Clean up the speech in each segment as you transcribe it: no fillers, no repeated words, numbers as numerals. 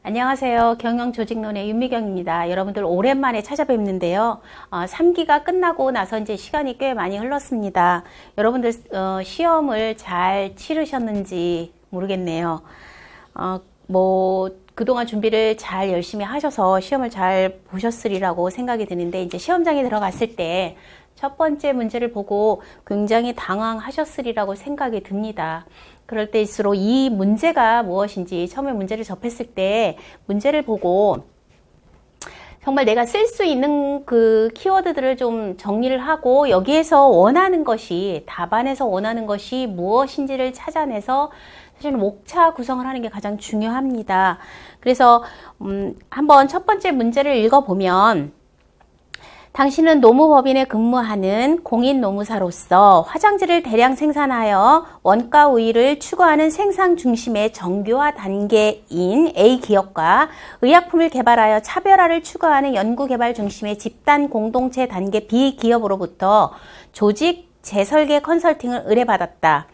안녕하세요. 경영조직론의 윤미경입니다. 여러분들 오랜만에 찾아뵙는데요. 3기가 끝나고 나서 이제 시간이 꽤 많이 흘렀습니다. 여러분들 시험을 잘 치르셨는지 모르겠네요. 그동안 준비를 잘 열심히 하셔서 시험을 잘 보셨으리라고 생각이 드는데, 이제 시험장에 들어갔을 때 첫 번째 문제를 보고 굉장히 당황하셨으리라고 생각이 듭니다. 그럴 때일수록 이 문제가 무엇인지 처음에 문제를 접했을 때 문제를 보고 정말 내가 쓸 수 있는 그 키워드들을 좀 정리를 하고 여기에서 원하는 것이, 답안에서 원하는 것이 무엇인지를 찾아내서 사실은 목차 구성을 하는 게 가장 중요합니다. 그래서 한번 첫 번째 문제를 읽어보면, 당신은 노무법인에 근무하는 공인노무사로서 화장지를 대량 생산하여 원가 우위를 추구하는 생산 중심의 정교화 단계인 A기업과 의약품을 개발하여 차별화를 추구하는 연구개발 중심의 집단 공동체 단계 B기업으로부터 조직 재설계 컨설팅을 의뢰받았다.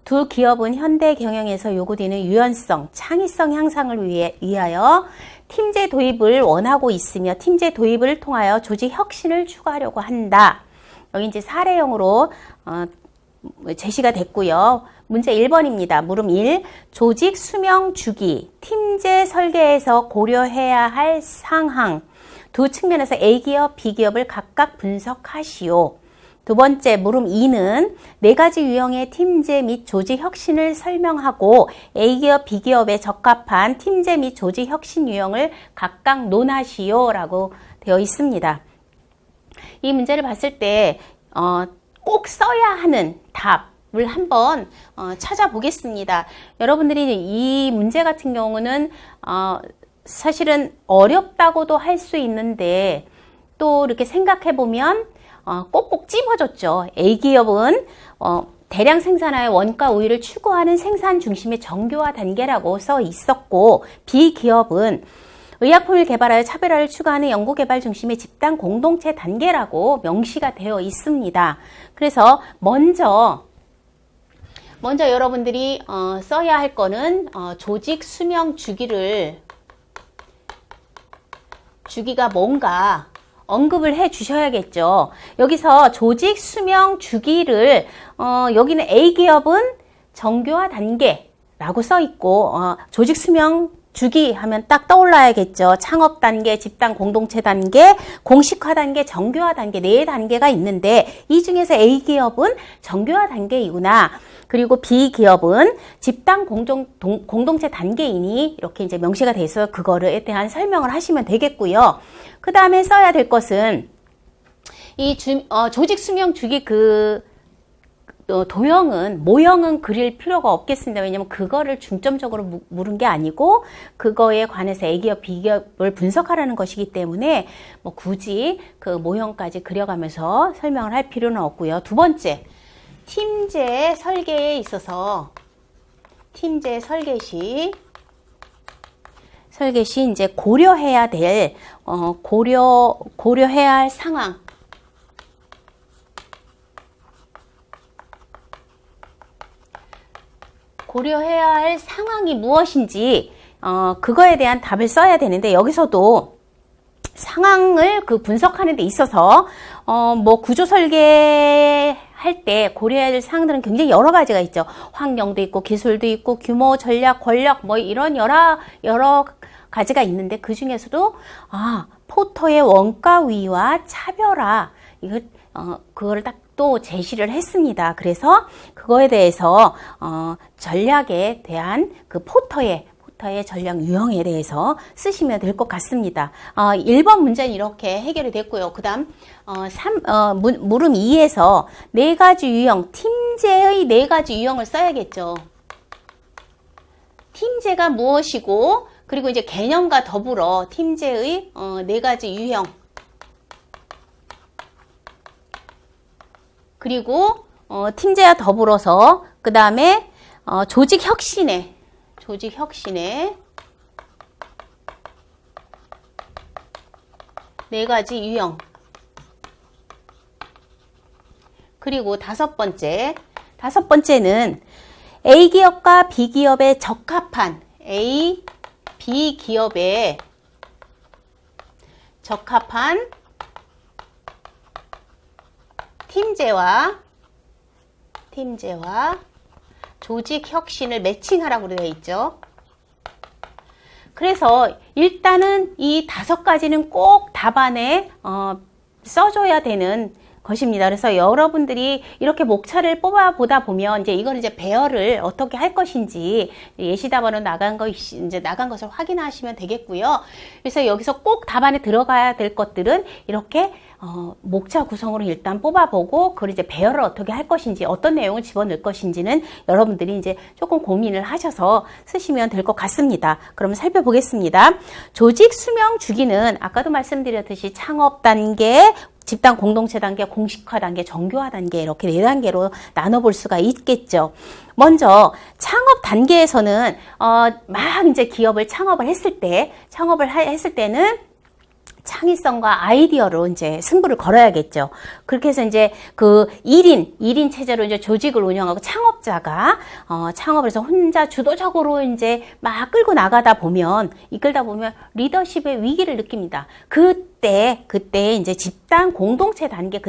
두 기업은 현대 경영에서 요구되는 유연성, 창의성 향상을 위하여 팀제 도입을 원하고 있으며 팀제 도입을 통하여 조직 혁신을 추구하려고 한다. 여기 이제 사례형으로 제시가 됐고요. 문제 1번입니다. 물음 1. 조직 수명 주기, 팀제 설계에서 고려해야 할 상황. 두 측면에서 A기업, B기업을 각각 분석하시오. 두 번째, 물음 2는 네 가지 유형의 팀제 및 조직 혁신을 설명하고 A기업, B기업에 적합한 팀제 및 조직 혁신 유형을 각각 논하시오 라고 되어 있습니다. 이 문제를 봤을 때 꼭 써야 하는 답을 한번 찾아보겠습니다. 여러분들이 이 문제 같은 경우는 사실은 어렵다고도 할 수 있는데, 또 이렇게 생각해 보면 꼭꼭 찝어줬죠. A기업은 대량 생산하여 원가 우위를 추구하는 생산 중심의 정교화 단계라고 써 있었고, B기업은 의약품을 개발하여 차별화를 추구하는 연구개발 중심의 집단 공동체 단계라고 명시가 되어 있습니다. 그래서 먼저 여러분들이 써야 할 거는 조직 수명 주기가 뭔가 언급을 해 주셔야겠죠. 여기서 조직 수명 주기를 여기는 A기업은 정교화 단계라고 써 있고, 조직 수명 주기 하면 딱 떠올라야겠죠. 창업 단계, 집단 공동체 단계, 공식화 단계, 정교화 단계, 네 단계가 있는데 이 중에서 A기업은 정교화 단계이구나. 그리고 B기업은 집단 공동체 단계이니 이렇게 이제 명시가 돼 있어요. 그거에 대한 설명을 하시면 되겠고요. 그 다음에 써야 될 것은 이 조직 수명 주기 모형은 그릴 필요가 없겠습니다. 왜냐면 그거를 중점적으로 물은 게 아니고 그거에 관해서 A기업, B기업을 분석하라는 것이기 때문에 굳이 그 모형까지 그려가면서 설명을 할 필요는 없고요. 두 번째, 팀제 설계에 있어서 팀제 설계 시 이제 고려해야 될 고려해야 할 상황. 고려해야 할 상황이 무엇인지 그거에 대한 답을 써야 되는데, 여기서도 상황을 분석하는 데 있어서 구조 설계 할 때 고려해야 될 사항들은 굉장히 여러 가지가 있죠. 환경도 있고 기술도 있고 규모, 전략, 권력 이런 여러 가지가 있는데, 그 중에서도 포터의 원가 우위와 차별화, 그거를 딱 또 제시를 했습니다. 그래서 그거에 대해서 전략에 대한 그 포터의 전략 유형에 대해서 쓰시면 될 것 같습니다. 1번 문제는 이렇게 해결이 됐고요. 그 다음 물음 2에서 네 가지 유형, 팀제의 네 가지 유형을 써야겠죠. 팀제가 무엇이고, 그리고 이제 개념과 더불어 팀제의 네 가지 유형, 그리고 팀제와 더불어서 그 다음에 조직 혁신에 네 가지 유형, 그리고 다섯 번째는 A기업과 B기업에 적합한 비기업에 적합한 팀제와 조직 혁신을 매칭하라고 되어 있죠. 그래서 일단은 이 5가지는 꼭 답안에 써줘야 되는 것입니다. 그래서 여러분들이 이렇게 목차를 뽑아보다 보면 이제 이걸 이제 배열을 어떻게 할 것인지 예시답안으로 나간 것을 확인하시면 되겠고요. 그래서 여기서 꼭 답안에 들어가야 될 것들은 이렇게 목차 구성으로 일단 뽑아보고 그걸 이제 배열을 어떻게 할 것인지 어떤 내용을 집어넣을 것인지는 여러분들이 이제 조금 고민을 하셔서 쓰시면 될 것 같습니다. 그럼 살펴보겠습니다. 조직 수명 주기는 아까도 말씀드렸듯이 창업 단계, 집단 공동체 단계, 공식화 단계, 정교화 단계 이렇게 4단계로 나눠볼 수가 있겠죠. 먼저 창업 단계에서는 막 이제 기업을 창업을 했을 때는 창의성과 아이디어로 이제 승부를 걸어야겠죠. 그렇게 해서 이제 그 1인 체제로 이제 조직을 운영하고 창업자가 창업을 해서 혼자 주도적으로 이제 막 이끌다 보면 리더십의 위기를 느낍니다. 그때 이제 집단 공동체 단계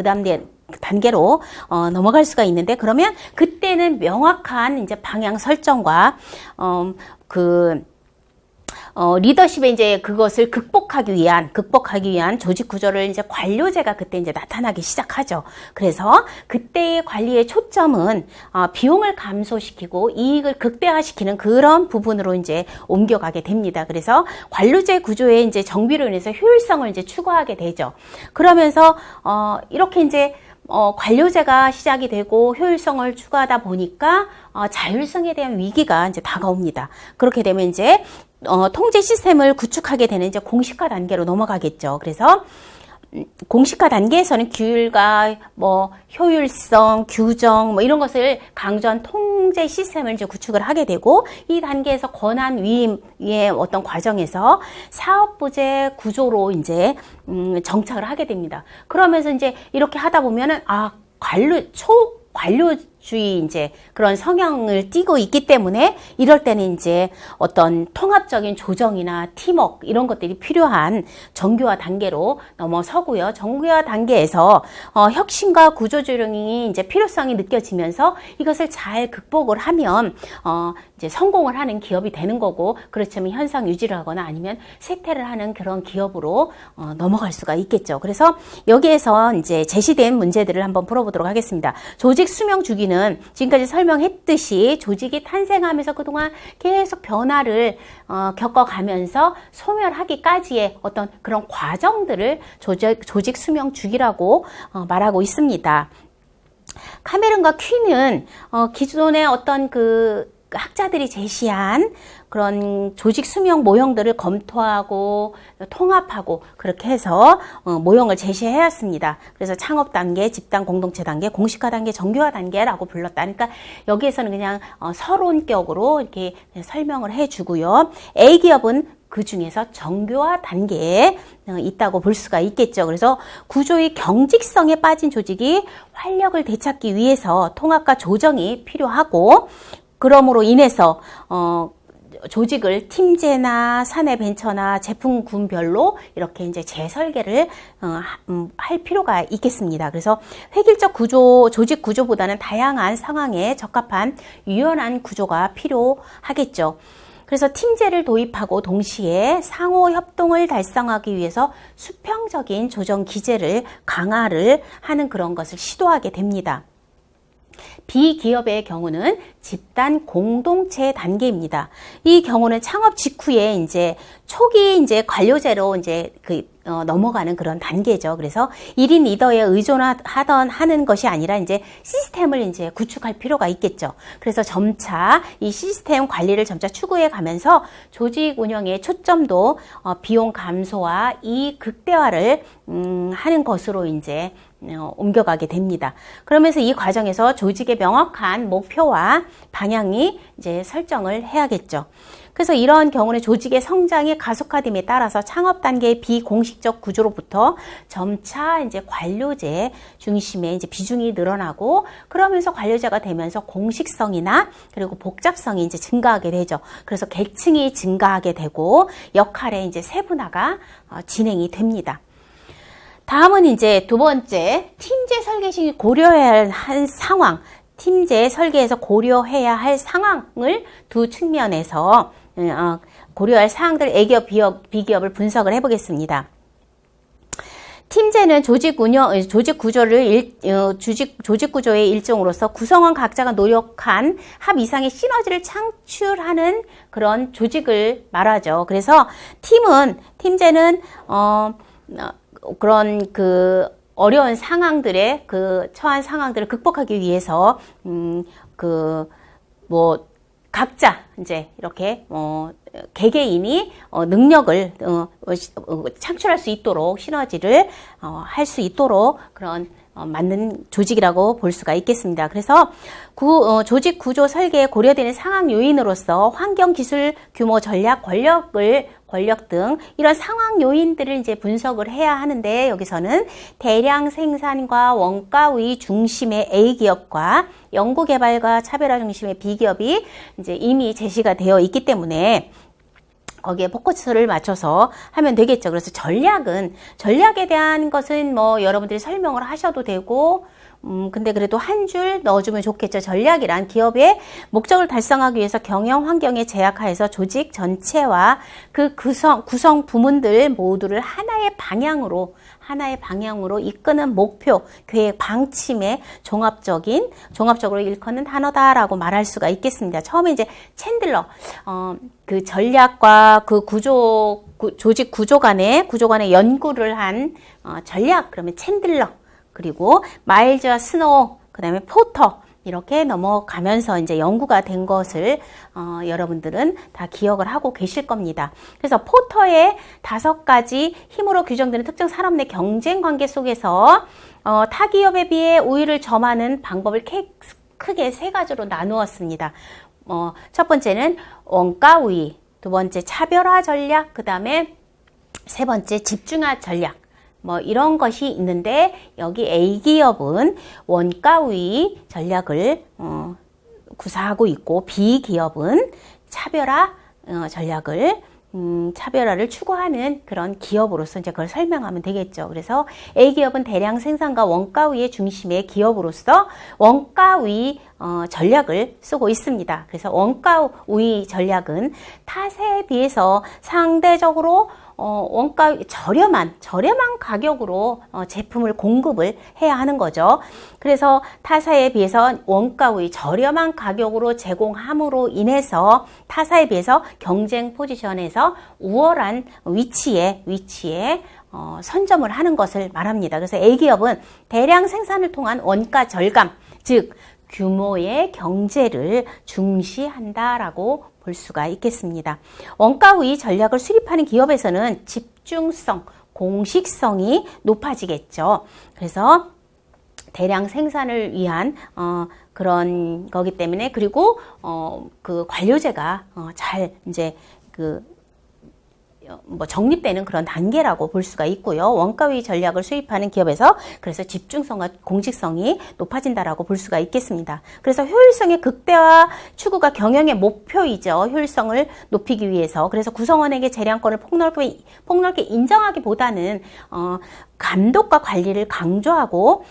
단계로 넘어갈 수가 있는데, 그러면 그때는 명확한 이제 방향 설정과 리더십의 이제 그것을 극복하기 위한 조직 구조를 이제 관료제가 그때 이제 나타나기 시작하죠. 그래서 그때의 관리의 초점은 비용을 감소시키고 이익을 극대화시키는 그런 부분으로 이제 옮겨가게 됩니다. 그래서 관료제 구조의 이제 정비로 인해서 효율성을 이제 추구하게 되죠. 그러면서 이렇게 이제 관료제가 시작이 되고 효율성을 추구하다 보니까 자율성에 대한 위기가 이제 다가옵니다. 그렇게 되면 이제 통제 시스템을 구축하게 되는 이제 공식화 단계로 넘어가겠죠. 그래서 공식화 단계에서는 규율과 효율성, 규정 이런 것을 강조한 통제 시스템을 이제 구축을 하게 되고, 이 단계에서 권한 위임의 어떤 과정에서 사업부제 구조로 이제 정착을 하게 됩니다. 그러면서 이제 이렇게 하다 보면은 관료주의 이제 그런 성향을 띠고 있기 때문에 이럴 때는 이제 어떤 통합적인 조정이나 팀워크 이런 것들이 필요한 정교화 단계로 넘어서고요. 정교화 단계에서 혁신과 구조조정이 이제 필요성이 느껴지면서 이것을 잘 극복을 하면 이제 성공을 하는 기업이 되는 거고, 그렇지만 현상 유지를 하거나 아니면 쇠퇴를 하는 그런 기업으로 넘어갈 수가 있겠죠. 그래서 여기에서 이제 제시된 문제들을 한번 풀어보도록 하겠습니다. 조직 수명 주기는 지금까지 설명했듯이 조직이 탄생하면서 그동안 계속 변화를 겪어가면서 소멸하기까지의 어떤 그런 과정들을 조직 수명 주기라고 말하고 있습니다. 카메론과 퀴는 기존의 어떤 학자들이 제시한 그런 조직 수명 모형들을 검토하고 통합하고 그렇게 해서 모형을 제시해왔습니다. 그래서 창업 단계, 집단 공동체 단계, 공식화 단계, 정교화 단계라고 불렀다. 그러니까 여기에서는 그냥 서론격으로 이렇게 설명을 해주고요. A기업은 그 중에서 정교화 단계에 있다고 볼 수가 있겠죠. 그래서 구조의 경직성에 빠진 조직이 활력을 되찾기 위해서 통합과 조정이 필요하고, 그러므로 인해서 조직을 팀제나 사내 벤처나 제품군별로 이렇게 이제 재설계를 할 필요가 있겠습니다. 그래서 획일적 조직 구조보다는 다양한 상황에 적합한 유연한 구조가 필요하겠죠. 그래서 팀제를 도입하고 동시에 상호 협동을 달성하기 위해서 수평적인 조정 기제를 강화를 하는 그런 것을 시도하게 됩니다. 비기업의 경우는 집단 공동체 단계입니다. 이 경우는 창업 직후에 이제 초기 이제 관료제로 이제 넘어가는 그런 단계죠. 그래서 1인 리더에 하는 것이 아니라 이제 시스템을 이제 구축할 필요가 있겠죠. 그래서 점차 이 시스템 관리를 점차 추구해 가면서 조직 운영의 초점도 비용 감소와 이익 극대화를 하는 것으로 이제 옮겨가게 됩니다. 그러면서 이 과정에서 조직의 명확한 목표와 방향이 이제 설정을 해야겠죠. 그래서 이런 경우는 조직의 성장이 가속화됨에 따라서 창업 단계의 비공식적 구조로부터 점차 이제 관료제 중심의 이제 비중이 늘어나고, 그러면서 관료제가 되면서 공식성이나 그리고 복잡성이 이제 증가하게 되죠. 그래서 계층이 증가하게 되고 역할의 이제 세분화가 진행이 됩니다. 다음은 이제 두 번째, 팀제 설계 시 고려해야 할 상황, 팀제 설계에서 고려해야 할 상황을 두 측면에서 고려할 사항들 A기업, B기업을 분석을 해보겠습니다. 팀제는 조직 구조의 일종으로서 구성원 각자가 노력한 합 이상의 시너지를 창출하는 그런 조직을 말하죠. 그래서 팀제는 그런 그 어려운 상황들의 처한 상황들을 극복하기 위해서 각자 이제 이렇게 개개인이 능력을 창출할 수 있도록, 시너지를 할 수 있도록 그런 맞는 조직이라고 볼 수가 있겠습니다. 그래서 조직 구조 설계에 고려되는 상황 요인으로서 환경, 기술, 규모, 전략, 권력 등 이런 상황 요인들을 이제 분석을 해야 하는데, 여기서는 대량 생산과 원가 우위 중심의 A기업과 연구개발과 차별화 중심의 B기업이 이제 이미 제시가 되어 있기 때문에 거기에 포커스를 맞춰서 하면 되겠죠. 그래서 전략에 대한 것은 뭐 여러분들이 설명을 하셔도 되고, 근데 그래도 한 줄 넣어주면 좋겠죠. 전략이란 기업의 목적을 달성하기 위해서 경영 환경에 제약하에서 조직 전체와 그 구성 부문들 모두를 하나의 방향으로 이끄는 목표, 계획, 방침의 종합적으로 일컫는 단어다라고 말할 수가 있겠습니다. 처음에 이제 챈들러, 그 전략과 그 조직 구조 간의 연구를 한 전략, 그러면 챈들러, 그리고 마일즈와 스노우, 그 다음에 포터, 이렇게 넘어가면서 이제 연구가 된 것을 여러분들은 다 기억을 하고 계실 겁니다. 그래서 포터의 5가지 힘으로 규정되는 특정 산업 내 경쟁 관계 속에서 타 기업에 비해 우위를 점하는 방법을 크게 3가지로 나누었습니다. 첫 번째는 원가 우위, 두 번째 차별화 전략, 그 다음에 세 번째 집중화 전략. 이런 것이 있는데, 여기 A기업은 원가 우위 전략을 구사하고 있고, B기업은 차별화 전략을 차별화를 추구하는 그런 기업으로서 이제 그걸 설명하면 되겠죠. 그래서 A기업은 대량 생산과 원가 우위의 중심의 기업으로서 원가 우위 전략을 쓰고 있습니다. 그래서 원가 우위 전략은 타사에 비해서 상대적으로 원가 저렴한 가격으로 제품을 공급을 해야 하는 거죠. 그래서 타사에 비해서 원가 우위 저렴한 가격으로 제공함으로 인해서 타사에 비해서 경쟁 포지션에서 우월한 위치에 선점을 하는 것을 말합니다. 그래서 A기업은 대량 생산을 통한 원가 절감, 즉 규모의 경제를 중시한다라고 볼 수가 있겠습니다. 원가 우위 전략을 수립하는 기업에서는 집중성, 공식성이 높아지겠죠. 그래서 대량 생산을 위한 그런 거기 때문에, 그리고 그 관료제가 잘 이제 정립되는 그런 단계라고 볼 수가 있고요. 원가위 전략을 수립하는 기업에서 그래서 집중성과 공식성이 높아진다라고 볼 수가 있겠습니다. 그래서 효율성의 극대화 추구가 경영의 목표이죠. 효율성을 높이기 위해서. 그래서 구성원에게 재량권을 폭넓게 인정하기보다는 감독과 관리를 강조하고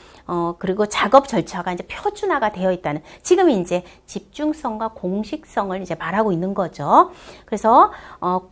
그리고 작업 절차가 이제 표준화가 되어 있다는, 지금 이제 집중성과 공식성을 이제 말하고 있는 거죠. 그래서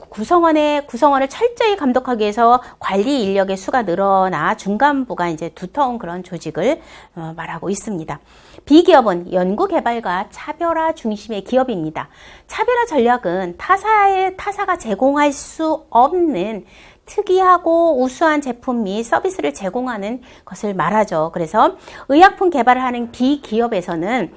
구성원을 철저히 감독하기 위해서 관리 인력의 수가 늘어나 중간부가 이제 두터운 그런 조직을 말하고 있습니다. B기업은 연구개발과 차별화 중심의 기업입니다. 차별화 전략은 타사가 제공할 수 없는 특이하고 우수한 제품 및 서비스를 제공하는 것을 말하죠. 그래서 의약품 개발을 하는 기기업에서는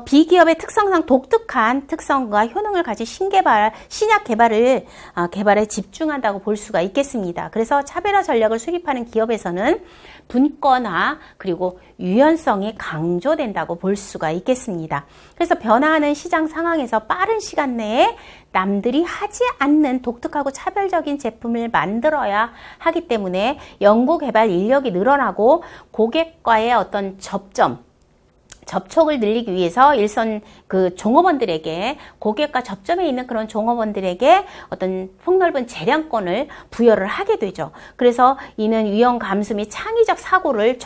비기업의 특성상 독특한 특성과 효능을 가진 신약 개발에 집중한다고 볼 수가 있겠습니다. 그래서 차별화 전략을 수립하는 기업에서는 분권화 그리고 유연성이 강조된다고 볼 수가 있겠습니다. 그래서 변화하는 시장 상황에서 빠른 시간 내에 남들이 하지 않는 독특하고 차별적인 제품을 만들어야 하기 때문에 연구개발 인력이 늘어나고 고객과의 어떤 접촉을 늘리기 위해서 일선 그 종업원들에게 고객과 접점에 있는 그런 종업원들에게 어떤 폭넓은 재량권을 부여를 하게 되죠. 그래서 이는 위험 감수 및 창의적 사고를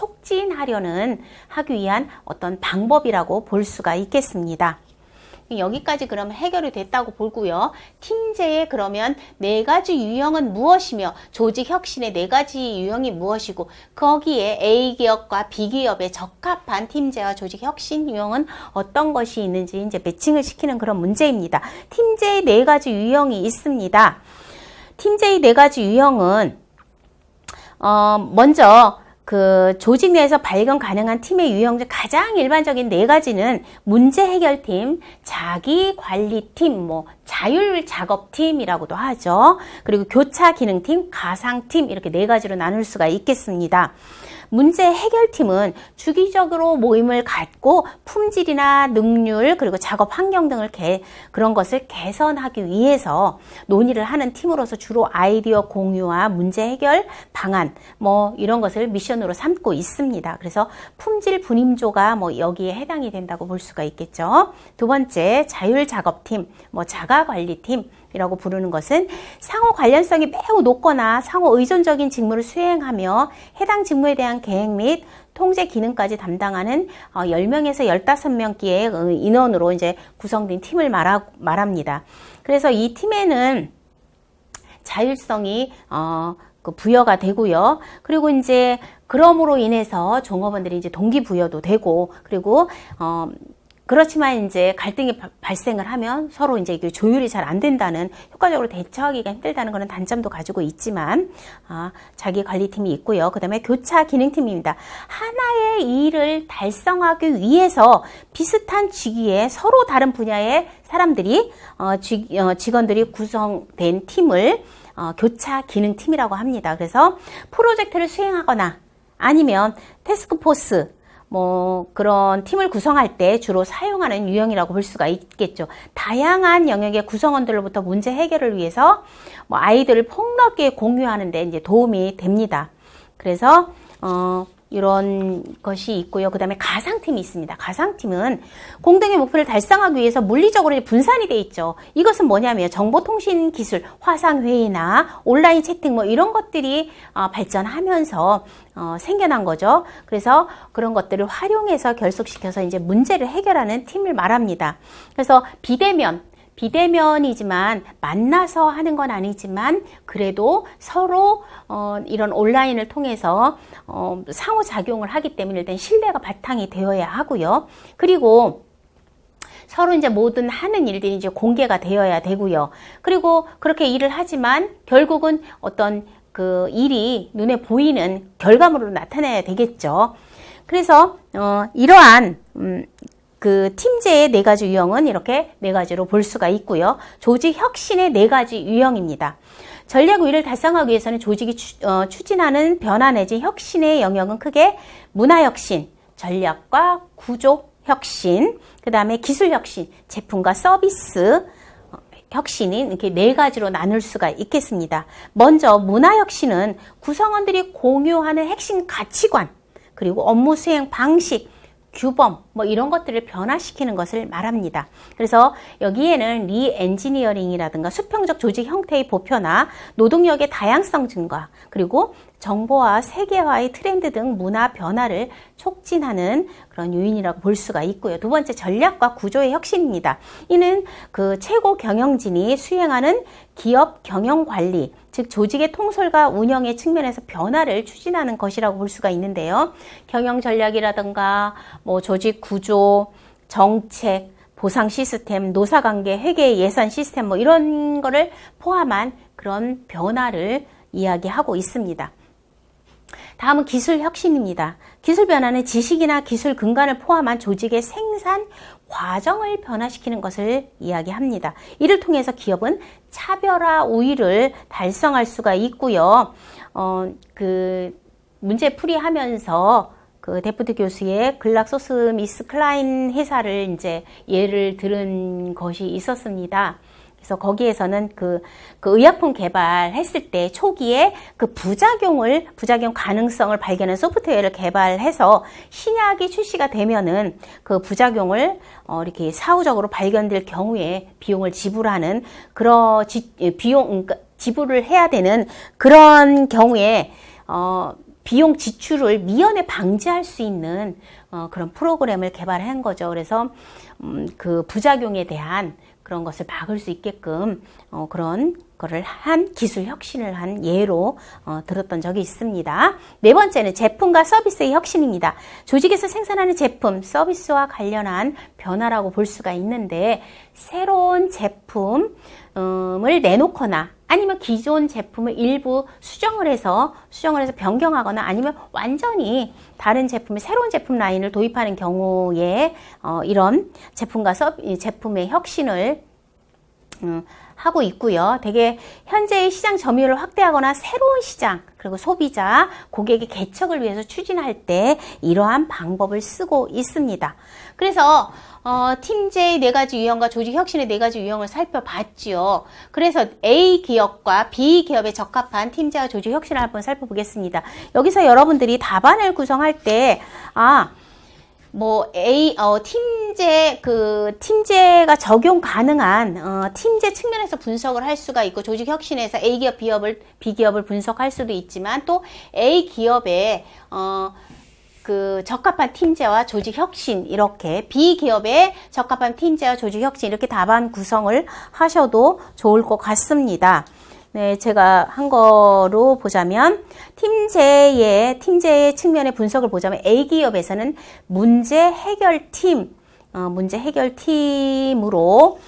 하기 위한 어떤 방법이라고 볼 수가 있겠습니다. 여기까지 그러면 해결이 됐다고 보고요. 팀제의 그러면 4가지 유형은 무엇이며 조직 혁신의 4가지 유형이 무엇이고 거기에 A기업과 B기업에 적합한 팀제와 조직 혁신 유형은 어떤 것이 있는지 이제 매칭을 시키는 그런 문제입니다. 팀제의 4가지 유형이 있습니다. 팀제의 4가지 유형은 먼저 그 조직 내에서 발견 가능한 팀의 유형 중 가장 일반적인 4가지는 문제 해결팀, 자기관리팀, 자율작업팀이라고도 하죠. 그리고 교차기능팀, 가상팀 이렇게 4가지로 나눌 수가 있겠습니다. 문제 해결팀은 주기적으로 모임을 갖고 품질이나 능률 그리고 작업 환경 등을 그런 것을 개선하기 위해서 논의를 하는 팀으로서 주로 아이디어 공유와 문제 해결 방안 이런 것을 미션으로 삼고 있습니다. 그래서 품질 분임조가 여기에 해당이 된다고 볼 수가 있겠죠. 두 번째 자율작업팀, 자가관리팀 이라고 부르는 것은 상호 관련성이 매우 높거나 상호 의존적인 직무를 수행하며 해당 직무에 대한 계획 및 통제 기능까지 담당하는 10명에서 15명기의 인원으로 이제 구성된 팀을 말합니다. 그래서 이 팀에는 자율성이 부여가 되고요. 그리고 이제 그럼으로 인해서 종업원들이 이제 동기부여도 되고 그리고 그렇지만 이제 갈등이 발생을 하면 서로 이제 조율이 잘 안 된다는 효과적으로 대처하기가 힘들다는 그런 단점도 가지고 있지만 자기 관리팀이 있고요. 그 다음에 교차 기능팀입니다. 하나의 일을 달성하기 위해서 비슷한 직위에 서로 다른 분야의 사람들이 직원들이 구성된 팀을 교차 기능팀이라고 합니다. 그래서 프로젝트를 수행하거나 아니면 태스크포스 그런 팀을 구성할 때 주로 사용하는 유형이라고 볼 수가 있겠죠. 다양한 영역의 구성원들로부터 문제 해결을 위해서 아이디어를 폭넓게 공유하는 데 이제 도움이 됩니다. 그래서 이런 것이 있고요. 그 다음에 가상팀이 있습니다. 가상팀은 공동의 목표를 달성하기 위해서 물리적으로 분산이 돼 있죠. 이것은 뭐냐면 정보통신 기술, 화상회의나 온라인 채팅 이런 것들이 발전하면서 생겨난 거죠. 그래서 그런 것들을 활용해서 결속시켜서 이제 문제를 해결하는 팀을 말합니다. 그래서 비대면이지만 만나서 하는 건 아니지만 그래도 서로 이런 온라인을 통해서 상호작용을 하기 때문에 일단 신뢰가 바탕이 되어야 하고요. 그리고 서로 이제 모든 하는 일들이 이제 공개가 되어야 되고요. 그리고 그렇게 일을 하지만 결국은 어떤 그 일이 눈에 보이는 결과물로 나타나야 되겠죠. 그래서 이러한 그 팀제의 4가지 유형은 이렇게 4가지로 볼 수가 있고요. 조직 혁신의 4가지 유형입니다. 전략 우위를 달성하기 위해서는 조직이 추진하는 변화 내지 혁신의 영역은 크게 문화 혁신, 전략과 구조 혁신, 그 다음에 기술 혁신, 제품과 서비스 혁신인 이렇게 4가지로 나눌 수가 있겠습니다. 먼저 문화 혁신은 구성원들이 공유하는 핵심 가치관, 그리고 업무 수행 방식, 규범 이런 것들을 변화시키는 것을 말합니다. 그래서 여기에는 리엔지니어링이라든가 수평적 조직 형태의 보편화, 노동력의 다양성 증가, 그리고 정보화, 세계화의 트렌드 등 문화 변화를 촉진하는 그런 요인이라고 볼 수가 있고요. 두 번째, 전략과 구조의 혁신입니다. 이는 그 최고 경영진이 수행하는 기업 경영 관리, 즉 조직의 통솔과 운영의 측면에서 변화를 추진하는 것이라고 볼 수가 있는데요. 경영 전략이라든가 조직 구조, 정책, 보상 시스템, 노사관계, 회계 예산 시스템 이런 거를 포함한 그런 변화를 이야기하고 있습니다. 다음은 기술 혁신입니다. 기술 변화는 지식이나 기술 근간을 포함한 조직의 생산 과정을 변화시키는 것을 이야기합니다. 이를 통해서 기업은 차별화 우위를 달성할 수가 있고요. 문제 풀이하면서 데프트 교수의 글락소스미스클라인 회사를 이제 예를 들은 것이 있었습니다. 그래서 거기에서는 그 의약품 개발했을 때 초기에 그 부작용 가능성을 발견한 소프트웨어를 개발해서 신약이 출시가 되면은 그 부작용을 이렇게 사후적으로 발견될 경우에 비용을 지불하는 지불을 해야 되는 그런 경우에 비용 지출을 미연에 방지할 수 있는 그런 프로그램을 개발한 거죠. 그래서 그 부작용에 대한 그런 것을 막을 수 있게끔 그런 거를 한 기술 혁신을 한 예로 들었던 적이 있습니다. 네 번째는 제품과 서비스의 혁신입니다. 조직에서 생산하는 제품, 서비스와 관련한 변화라고 볼 수가 있는데 새로운 제품을 내놓거나 아니면 기존 제품을 일부 수정을 해서 변경하거나 아니면 완전히 다른 새로운 제품 라인을 도입하는 경우에 이런 제품의 혁신을 하고 있고요. 되게 현재의 시장 점유율을 확대하거나 새로운 시장 그리고 소비자, 고객의 개척을 위해서 추진할 때 이러한 방법을 쓰고 있습니다. 그래서 팀제의 4가지 유형과 조직 혁신의 4가지 유형을 살펴봤지요. 그래서 A 기업과 B 기업에 적합한 팀제와 조직 혁신을 한번 살펴보겠습니다. 여기서 여러분들이 답안을 구성할 때 팀제가 적용 가능한, 팀제 측면에서 분석을 할 수가 있고, 조직 혁신에서 A 기업, B 기업을 분석할 수도 있지만, 또 A 기업에, 적합한 팀제와 조직 혁신, 이렇게, B 기업에 적합한 팀제와 조직 혁신, 이렇게 답안 구성을 하셔도 좋을 것 같습니다. 네, 제가 한 거로 보자면 팀제의 측면의 분석을 보자면 A 기업에서는 문제 해결팀으로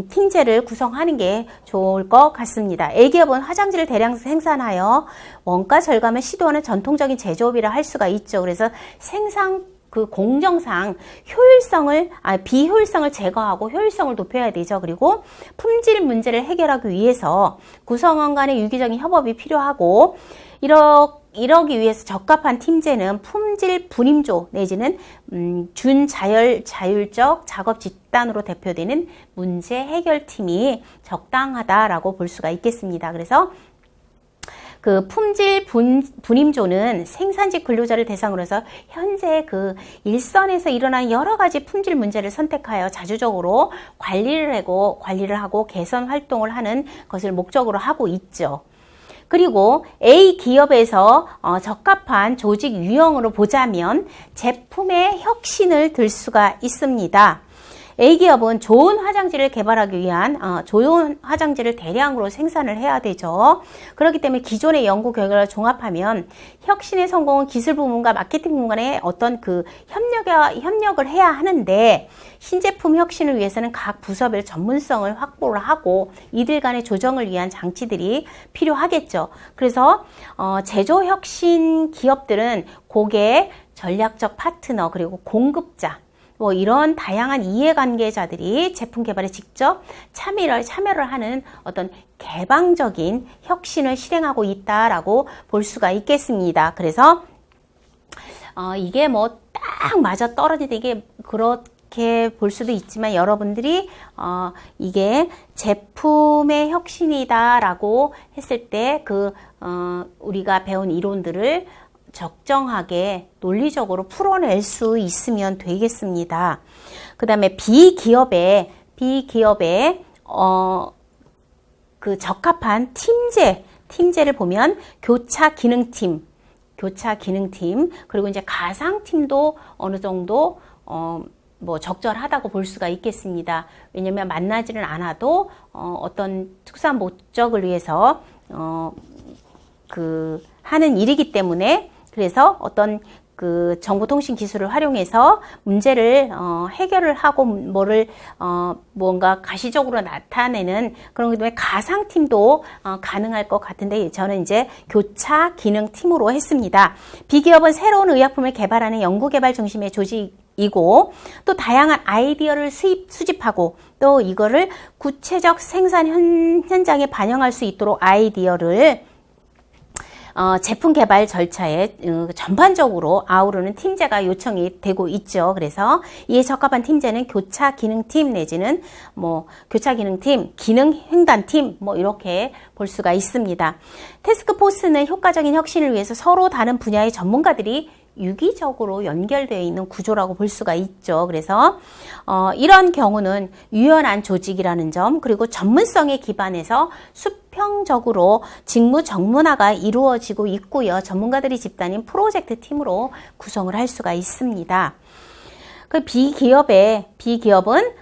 팀제를 구성하는 게 좋을 것 같습니다. A 기업은 화장지를 대량 생산하여 원가 절감을 시도하는 전통적인 제조업이라 할 수가 있죠. 그래서 생산 공정상 비효율성을 제거하고 효율성을 높여야 되죠. 그리고 품질 문제를 해결하기 위해서 구성원 간의 유기적인 협업이 필요하고 이러기 위해서 적합한 팀제는 품질 분임조 내지는 자율적 작업 집단으로 대표되는 문제 해결팀이 적당하다라고 볼 수가 있겠습니다. 그래서 품질 분임조는 생산직 근로자를 대상으로 해서 현재 일선에서 일어나는 여러 가지 품질 문제를 선택하여 자주적으로 관리를 하고 개선 활동을 하는 것을 목적으로 하고 있죠. 그리고 A 기업에서 적합한 조직 유형으로 보자면 제품의 혁신을 들 수가 있습니다. A 기업은 좋은 화장지를 개발하기 위한 좋은 화장지를 대량으로 생산을 해야 되죠. 그렇기 때문에 기존의 연구 결과를 종합하면 혁신의 성공은 기술 부문과 마케팅 부문 간의 어떤 협력을 해야 하는데 신제품 혁신을 위해서는 각 부서별 전문성을 확보를 하고 이들 간의 조정을 위한 장치들이 필요하겠죠. 그래서 제조 혁신 기업들은 고객, 전략적 파트너 그리고 공급자 이런 다양한 이해관계자들이 제품 개발에 직접 참여를 하는 어떤 개방적인 혁신을 실행하고 있다라고 볼 수가 있겠습니다. 그래서 이게 딱 맞아 떨어지듯 이게 그렇게 볼 수도 있지만 여러분들이 이게 제품의 혁신이다라고 했을 때 우리가 배운 이론들을 적정하게 논리적으로 풀어낼 수 있으면 되겠습니다. 그 다음에 B 기업에 적합한 팀제를 보면 교차 기능팀 그리고 이제 가상팀도 어느 정도 적절하다고 볼 수가 있겠습니다. 왜냐면 만나지는 않아도 어떤 특수한 목적을 위해서 하는 일이기 때문에 그래서 어떤 그 정보통신 기술을 활용해서 문제를 해결을 하고 뭔가 가시적으로 나타내는 그런 게 가상팀도 가능할 것 같은데 저는 이제 교차 기능팀으로 했습니다. B기업은 새로운 의약품을 개발하는 연구개발 중심의 조직이고 또 다양한 아이디어를 수집하고 또 이거를 구체적 생산 현장에 반영할 수 있도록 아이디어를 제품 개발 절차에 전반적으로 아우르는 팀제가 요청이 되고 있죠. 그래서 이에 적합한 팀제는 교차 기능팀 내지는 교차 기능팀, 기능 횡단팀 이렇게 볼 수가 있습니다. 태스크포스는 효과적인 혁신을 위해서 서로 다른 분야의 전문가들이 유기적으로 연결되어 있는 구조라고 볼 수가 있죠. 그래서 이런 경우는 유연한 조직이라는 점 그리고 전문성에 기반해서 수평적으로 직무 정문화가 이루어지고 있고요. 전문가들이 집단인 프로젝트 팀으로 구성을 할 수가 있습니다. 그 B기업은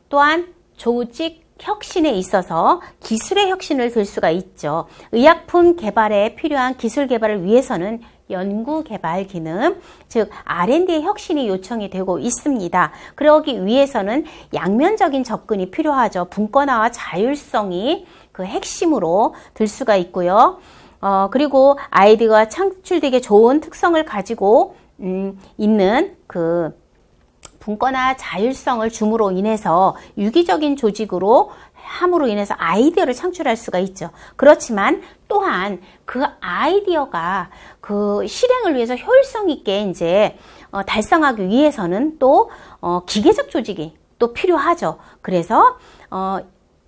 또한 조직 혁신에 있어서 기술의 혁신을 들 수가 있죠. 의약품 개발에 필요한 기술 개발을 위해서는 연구개발 기능, 즉 R&D의 혁신이 요청이 되고 있습니다. 그러기 위해서는 양면적인 접근이 필요하죠. 분권화와 자율성이 그 핵심으로 들 수가 있고요. 그리고 아이디어가 창출되게 좋은 특성을 가지고 있는 그 분권화 자율성을 줌으로 인해서 유기적인 조직으로 함으로 인해서 아이디어를 창출할 수가 있죠. 그렇지만 또한 그 아이디어가 그 실행을 위해서 효율성 있게 이제 달성하기 위해서는 또 기계적 조직이 또 필요하죠. 그래서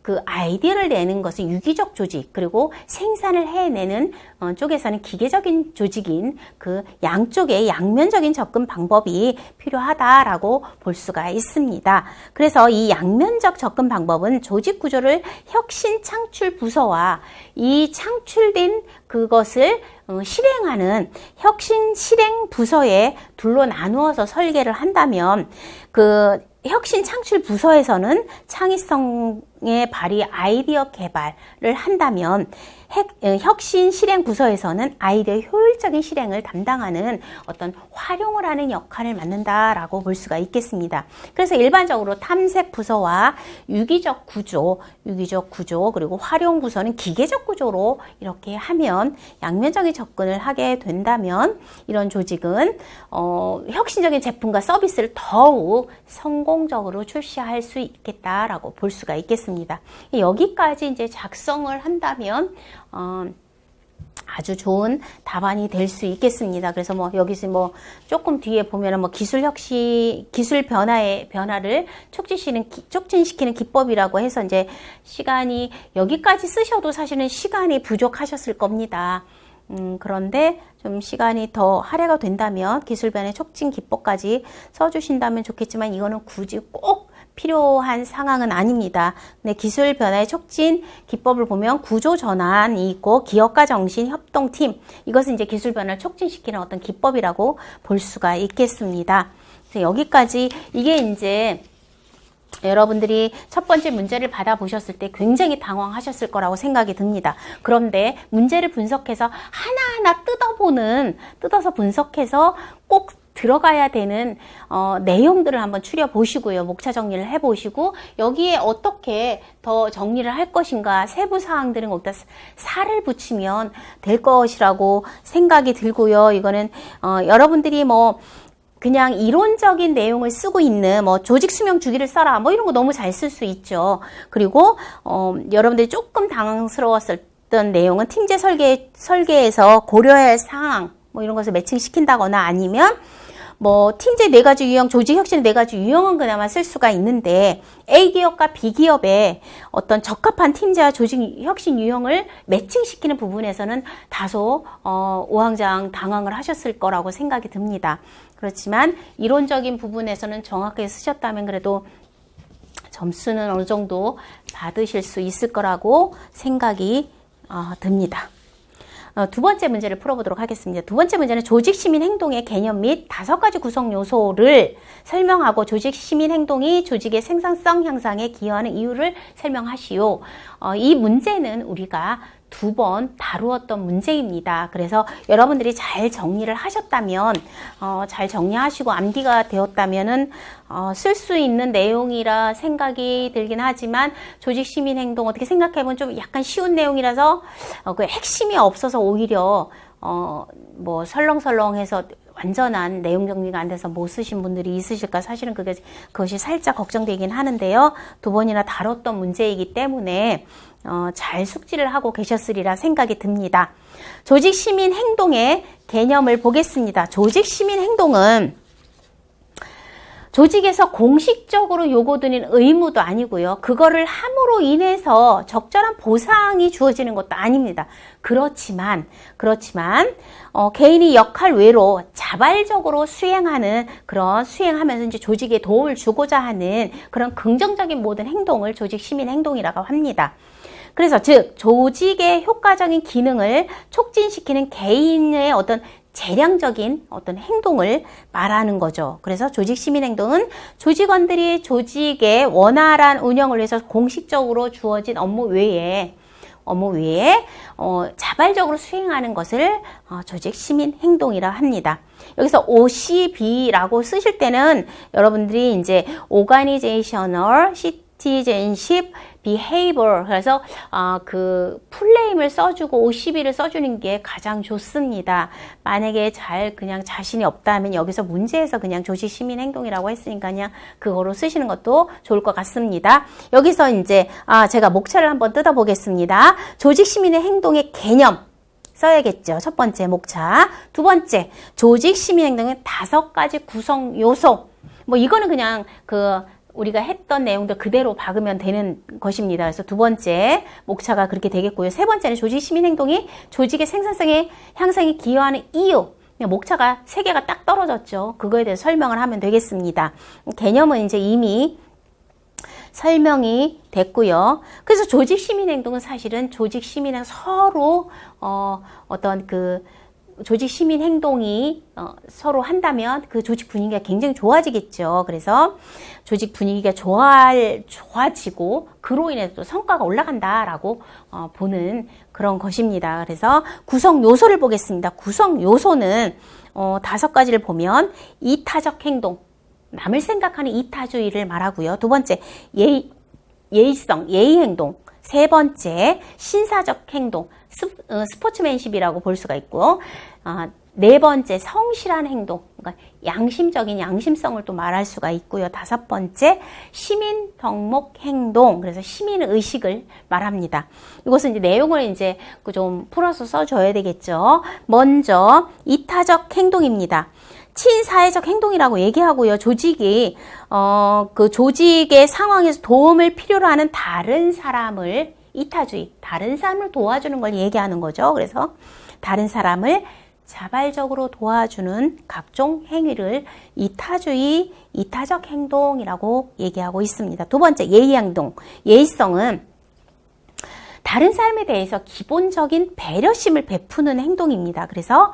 그 아이디어를 내는 것은 유기적 조직 그리고 생산을 해내는 쪽에서는 기계적인 조직인 그 양쪽의 양면적인 접근 방법이 필요하다라고 볼 수가 있습니다. 그래서 이 양면적 접근 방법은 조직 구조를 혁신 창출 부서와 이 창출된 그것을 실행하는 혁신 실행 부서에 둘로 나누어서 설계를 한다면 그 혁신 창출 부서에서는 창의성의 발휘 아이디어 개발을 한다면 혁신 실행 부서에서는 아이디어 효율적인 실행을 담당하는 어떤 활용을 하는 역할을 맡는다라고 볼 수가 있겠습니다. 그래서 일반적으로 탐색 부서와 유기적 구조 그리고 활용 부서는 기계적 구조로 이렇게 하면 양면적인 접근을 하게 된다면 이런 조직은 혁신적인 제품과 서비스를 더욱 성공적으로 출시할 수 있겠다라고 볼 수가 있겠습니다. 여기까지 이제 작성을 한다면 아주 좋은 답안이 될 수 있겠습니다. 그래서 여기서 조금 뒤에 보면은 기술 변화를 촉진시키는 기법이라고 해서 이제 시간이 여기까지 쓰셔도 사실은 시간이 부족하셨을 겁니다. 그런데 좀 시간이 더 할애가 된다면 기술 변화의 촉진 기법까지 써주신다면 좋겠지만 이거는 굳이 꼭 필요한 상황은 아닙니다. 근데 기술 변화의 촉진 기법을 보면 구조 전환이 있고 기업가 정신 협동팀 이것은 이제 기술 변화를 촉진시키는 어떤 기법이라고 볼 수가 있겠습니다. 그래서 여기까지 이게 이제 여러분들이 첫 번째 문제를 받아보셨을 때 굉장히 당황하셨을 거라고 생각이 듭니다. 그런데 문제를 분석해서 하나하나 뜯어서 분석해서 꼭 들어가야 되는 내용들을 한번 추려보시고요. 목차 정리를 해보시고 여기에 어떻게 더 정리를 할 것인가 세부 사항들은 거기다 살을 붙이면 될 것이라고 생각이 들고요. 이거는 여러분들이 그냥 이론적인 내용을 쓰고 있는 조직 수명 주기를 써라 이런 거 너무 잘 쓸 수 있죠. 그리고 여러분들이 조금 당황스러웠던 내용은 팀제 설계에서 고려해야 할 사항 이런 것을 매칭시킨다거나 아니면 팀제 4가지 유형, 조직 혁신 4가지 유형은 그나마 쓸 수가 있는데 A기업과 B기업의 어떤 적합한 팀제와 조직 혁신 유형을 매칭시키는 부분에서는 다소 우왕좌왕 당황을 하셨을 거라고 생각이 듭니다. 그렇지만 이론적인 부분에서는 정확하게 쓰셨다면 그래도 점수는 어느 정도 받으실 수 있을 거라고 생각이 듭니다. 두 번째 문제를 풀어보도록 하겠습니다. 두 번째 문제는 조직 시민 행동의 개념 및 5가지 구성 요소를 설명하고 조직 시민 행동이 조직의 생산성 향상에 기여하는 이유를 설명하시오. 이 문제는 우리가 두 번 다루었던 문제입니다. 그래서 여러분들이 잘 정리를 하셨다면, 잘 정리하시고 암기가 되었다면은, 쓸 수 있는 내용이라 생각이 들긴 하지만, 조직 시민 행동 어떻게 생각해보면 좀 약간 쉬운 내용이라서, 그 핵심이 없어서 오히려, 뭐, 설렁설렁해서 완전한 내용 정리가 안 돼서 못 쓰신 분들이 있으실까 사실은 그것이 살짝 걱정되긴 하는데요. 두 번이나 다뤘던 문제이기 때문에 잘 숙지를 하고 계셨으리라 생각이 듭니다. 조직 시민 행동의 개념을 보겠습니다. 조직 시민 행동은 조직에서 공식적으로 요구되는 의무도 아니고요. 그거를 함으로 인해서 적절한 보상이 주어지는 것도 아닙니다. 그렇지만 개인이 역할 외로 자발적으로 수행하면서 이제 조직에 도움을 주고자 하는 그런 긍정적인 모든 행동을 조직 시민 행동이라고 합니다. 그래서 즉 조직의 효과적인 기능을 촉진시키는 개인의 어떤 재량적인 어떤 행동을 말하는 거죠. 그래서 조직 시민 행동은 조직원들이 조직의 원활한 운영을 위해서 공식적으로 주어진 업무 외에 자발적으로 수행하는 것을 조직 시민 행동이라 합니다. 여기서 OCB라고 쓰실 때는 여러분들이 이제 Organizational Citizenship Behavior, 그래서 그 풀네임을 써주고 OCB를 써주는 게 가장 좋습니다. 만약에 그냥 자신이 없다면 여기서 문제에서 그냥 조직 시민 행동이라고 했으니까 그냥 그거로 쓰시는 것도 좋을 것 같습니다. 여기서 이제 제가 목차를 한번 뜯어보겠습니다. 조직 시민의 행동의 개념 써야겠죠. 첫 번째 목차. 두 번째, 조직 시민 행동의 5가지 구성 요소. 뭐 이거는 그냥 우리가 했던 내용들 그대로 박으면 되는 것입니다. 그래서 두 번째 목차가 그렇게 되겠고요. 세 번째는 조직 시민 행동이 조직의 생산성의 향상에 기여하는 이유. 목차가 3개가 딱 떨어졌죠. 그거에 대해서 설명을 하면 되겠습니다. 개념은 이제 이미 설명이 됐고요. 그래서 조직 시민 행동은 사실은 조직 시민은 서로 조직 시민 행동이 서로 한다면 그 조직 분위기가 굉장히 좋아지겠죠. 그래서 조직 분위기가 좋아지고 그로 인해서 또 성과가 올라간다라고 보는 그런 것입니다. 그래서 구성 요소를 보겠습니다. 구성 요소는 5가지를 보면 이타적 행동, 남을 생각하는 이타주의를 말하고요. 두 번째 예의성, 예의 행동. 세 번째 신사적 행동, 스포츠맨십이라고 볼 수가 있고, 네 번째 성실한 행동, 그러니까 양심적인 양심성을 또 말할 수가 있고요. 5번째 시민 덕목 행동, 그래서 시민 의식을 말합니다. 이것은 이제 내용을 이제 좀 풀어서 써줘야 되겠죠. 먼저 이타적 행동입니다. 친사회적 행동이라고 얘기하고요. 조직이 그 조직의 상황에서 도움을 필요로 하는 다른 사람을 이타주의, 다른 사람을 도와주는 걸 얘기하는 거죠. 그래서 다른 사람을 자발적으로 도와주는 각종 행위를 이타주의, 이타적 행동이라고 얘기하고 있습니다. 두 번째 예의 행동, 예의성은 다른 사람에 대해서 기본적인 배려심을 베푸는 행동입니다. 그래서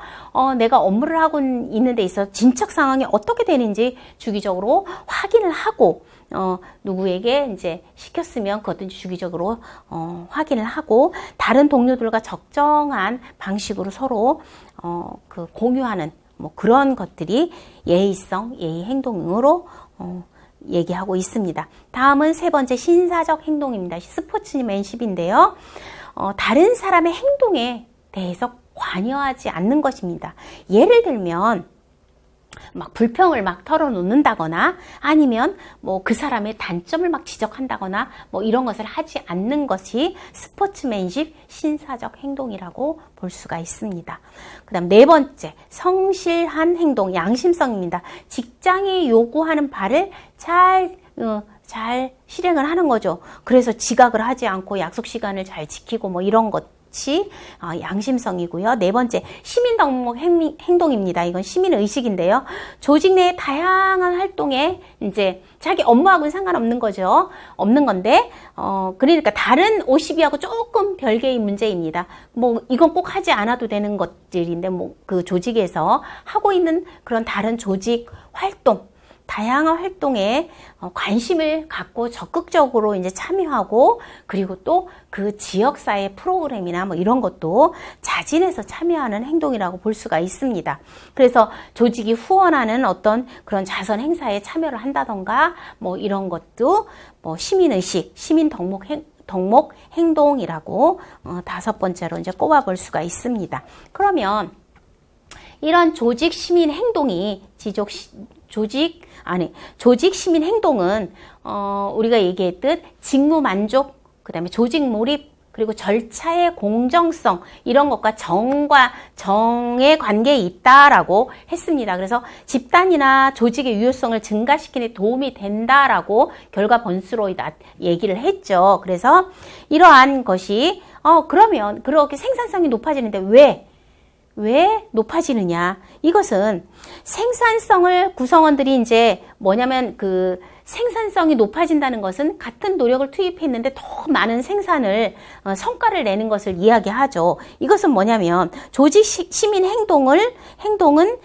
내가 업무를 하고 있는 데 있어서 진척 상황이 어떻게 되는지 주기적으로 확인을 하고 누구에게 이제 시켰으면 그것도 주기적으로 확인을 하고 다른 동료들과 적정한 방식으로 서로 공유하는 뭐 그런 것들이 예의성, 예의 행동으로 얘기하고 있습니다. 다음은 세 번째 신사적 행동입니다. 스포츠맨십인데요. 다른 사람의 행동에 대해서 관여하지 않는 것입니다. 예를 들면 막 불평을 막 털어놓는다거나 아니면 뭐 그 사람의 단점을 막 지적한다거나 뭐 이런 것을 하지 않는 것이 스포츠맨십 신사적 행동이라고 볼 수가 있습니다. 그 다음 네 번째 성실한 행동 양심성입니다. 직장이 요구하는 바를 잘 실행을 하는 거죠. 그래서 지각을 하지 않고 약속 시간을 잘 지키고 뭐 이런 것이 양심성이고요. 네 번째 시민 덕목 행동입니다. 이건 시민 의식인데요. 조직 내 다양한 활동에 이제 자기 업무하고는 상관없는 거죠. 없는 건데 그러니까 다른 OCB하고 조금 별개의 문제입니다. 뭐 이건 꼭 하지 않아도 되는 것들인데 뭐 그 조직에서 하고 있는 그런 다른 조직 활동 다양한 활동에 관심을 갖고 적극적으로 이제 참여하고, 그리고 또 그 지역사회 프로그램이나 뭐 이런 것도 자진해서 참여하는 행동이라고 볼 수가 있습니다. 그래서 조직이 후원하는 어떤 그런 자선 행사에 참여를 한다던가 뭐 이런 것도 뭐 시민의식, 시민 덕목 행동이라고 5번째로 이제 꼽아볼 수가 있습니다. 그러면 이런 조직 시민 행동이 조직 시민 행동은 우리가 얘기했듯 직무 만족, 그다음에 조직 몰입, 그리고 절차의 공정성, 이런 것과 정의 관계에 있다라고 했습니다. 그래서 집단이나 조직의 유효성을 증가시키는 데 도움이 된다라고 결과 번수로 얘기를 했죠. 그래서 이러한 것이 그러면 그렇게 생산성이 높아지는데 왜 높아지느냐? 이것은 생산성을 구성원들이 이제 뭐냐면 그 생산성이 높아진다는 것은 같은 노력을 투입했는데 더 많은 성과를 내는 것을 이야기하죠. 이것은 뭐냐면 조직 시민 행동은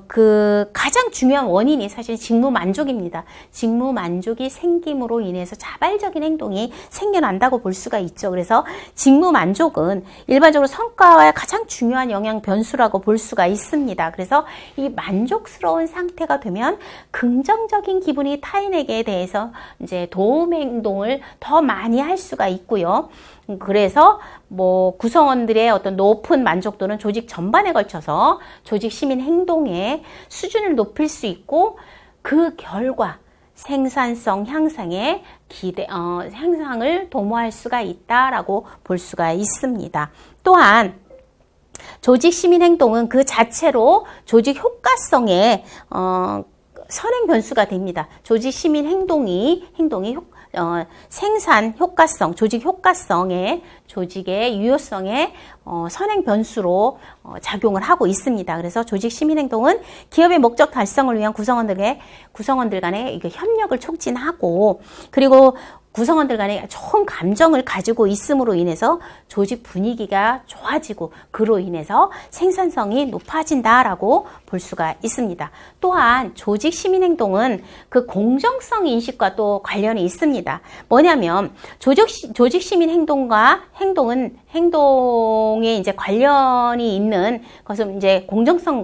그 가장 중요한 원인이 사실 직무 만족입니다. 직무 만족이 생김으로 인해서 자발적인 행동이 생겨난다고 볼 수가 있죠. 그래서 직무 만족은 일반적으로 성과와 가장 중요한 영향 변수라고 볼 수가 있습니다. 그래서 이 만족스러운 상태가 되면 긍정적인 기분이 타인에게 대해서 이제 도움 행동을 더 많이 할 수가 있고요. 그래서 뭐 구성원들의 어떤 높은 만족도는 조직 전반에 걸쳐서 조직 시민 행동의 수준을 높일 수 있고, 그 결과 생산성 향상에 향상을 도모할 수가 있다라고 볼 수가 있습니다. 또한 조직 시민 행동은 그 자체로 조직 효과성에 선행 변수가 됩니다. 조직 시민 행동이 생산 효과성, 조직 효과성에, 조직의 유효성에 선행 변수로 작용을 하고 있습니다. 그래서 조직 시민 행동은 기업의 목적 달성을 위한 구성원들 간의 협력을 촉진하고, 그리고 구성원들 간에 좋은 감정을 가지고 있음으로 인해서 조직 분위기가 좋아지고, 그로 인해서 생산성이 높아진다라고 볼 수가 있습니다. 또한 조직 시민 행동은 그 공정성 인식과 또 관련이 있습니다. 뭐냐면 조직 시민 행동과 행동에 이제 관련이 있는 것은 이제 공정성